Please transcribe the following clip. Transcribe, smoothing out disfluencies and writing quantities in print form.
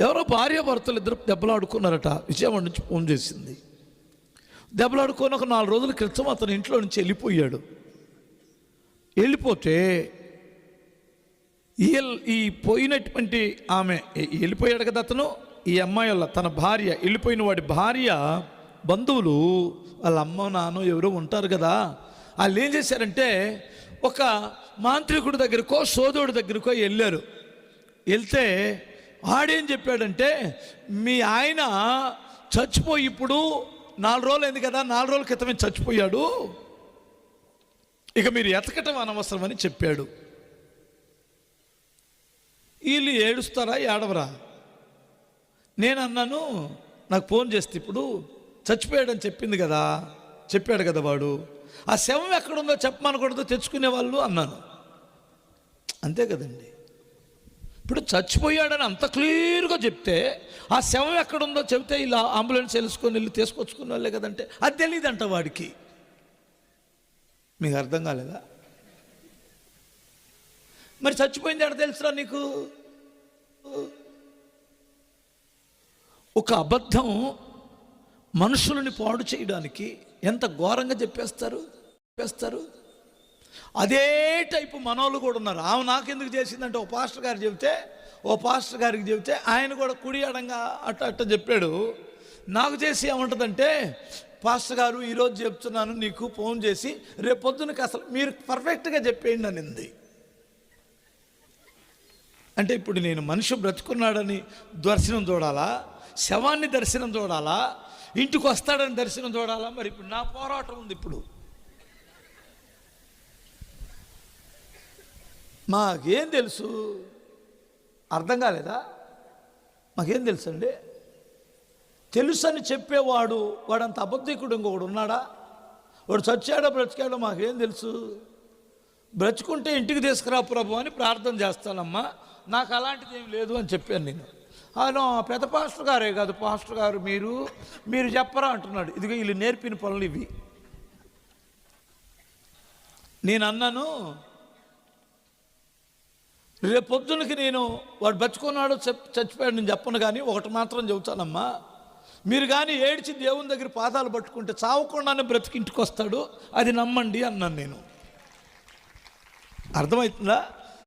ఎవరో భార్యాభర్తలు ఇద్దరు దెబ్బలాడుకున్నారట. విజయవాడ నుంచి ఫోన్ చేసింది. దెబ్బలాడుకొని ఒక 4 రోజుల క్రితం అతను ఇంట్లో నుంచి వెళ్ళిపోయాడు. వెళ్ళిపోతే ఈ పోయినటువంటి ఆమె వెళ్ళిపోయాడు కదా అతను, ఈ అమ్మాయి వాళ్ళ తన భార్య, వెళ్ళిపోయిన వాడి భార్య బంధువులు వాళ్ళ అమ్మ నాన్న ఎవరో ఉంటారు కదా, వాళ్ళు ఏం చేశారంటే ఒక మాంత్రికుడి దగ్గరకో సోదరుడి దగ్గరకో వెళ్ళారు. వెళ్తే ఆడేం చెప్పాడంటే, మీ ఆయన చచ్చిపోయి ఇప్పుడు 4 రోజులు అయింది కదా, 4 రోజుల క్రితమే చచ్చిపోయాడు, ఇక మీరు ఎతకటం అనవసరం అని చెప్పాడు. వీళ్ళు ఏడుస్తారా ఏడవరా? నేను అన్నాను, నాకు ఫోన్ చేస్తే ఇప్పుడు చచ్చిపోయాడని చెప్పింది కదా, చెప్పాడు కదా వాడు, ఆ శవం ఎక్కడుందో చెప్పమనకూడదు తెచ్చుకునే వాళ్ళు అన్నాను. అంతే కదండి. ఇప్పుడు చచ్చిపోయాడని అంత క్లియర్గా చెప్తే ఆ శవం ఎక్కడుందో చెబితే ఇలా అంబులెన్స్ తెలుసుకొని వెళ్ళి తీసుకొచ్చుకునే వాళ్ళే కదంటే అది తెలియదంట వాడికి. మీకు అర్థం కాలేదా? మరి చచ్చిపోయింది ఎక్కడ తెలుసురా నీకు? ఒక అబద్ధం మనుషులని పాడు చేయడానికి ఎంత ఘోరంగా చెప్పేస్తారు. అదే టైపు మనోళ్ళు కూడా ఉన్నారు. ఆమె నాకెందుకు చేసిందంటే ఓ పాస్టర్ గారికి చెబితే ఆయన కూడా కుడి అడంగా అట్ట చెప్పాడు. నాకు చేసి ఏమంటుందంటే, పాస్టర్ గారు ఈరోజు చెప్తున్నాను నీకు ఫోన్ చేసి, రేపు పొద్దునకి అసలు మీరు పర్ఫెక్ట్గా చెప్పేయండి అనింది. అంటే ఇప్పుడు నేను మనిషి బ్రతుకున్నాడని దర్శనం చూడాలా, శవాన్ని దర్శనం చూడాలా, ఇంటికి వస్తాడని దర్శనం చూడాలా? మరి ఇప్పుడు నా పోరాటం ఉంది. ఇప్పుడు మాకేం తెలుసు? అర్థం కాలేదా? మాకేం తెలుసు అండి? తెలుసు అని చెప్పేవాడు వాడంత అబద్ధికుడు ఇంకొకడు ఉన్నాడా? వాడు చచ్చాడో బ్రతికాడో మాకేం తెలుసు? బ్రతుకుంటే ఇంటికి తీసుకురా ప్రభు అని ప్రార్థన చేస్తానమ్మా, నాకు అలాంటిది ఏం లేదు అని చెప్పాను నేను. అవును, పెద్ద పాస్టర్ గారే కాదు, పాస్టర్ గారు మీరు చెప్పరా అంటున్నాడు. ఇదిగో వీళ్ళు నేర్పిన పనులు ఇవి. నేను అన్నాను, రేపొద్దునకి నేను వాడు బతుకున్నాడు చచ్చిపోయాడు నేను చెప్పను, కానీ ఒకటి మాత్రం చెబుతానమ్మా, మీరు కానీ ఏడ్చి దేవుని దగ్గర పాదాలు పట్టుకుంటే చావకుండానే బ్రతికి ఇంటికి వస్తాడు, అది నమ్మండి అన్నాను నేను. అర్థమవుతుందా?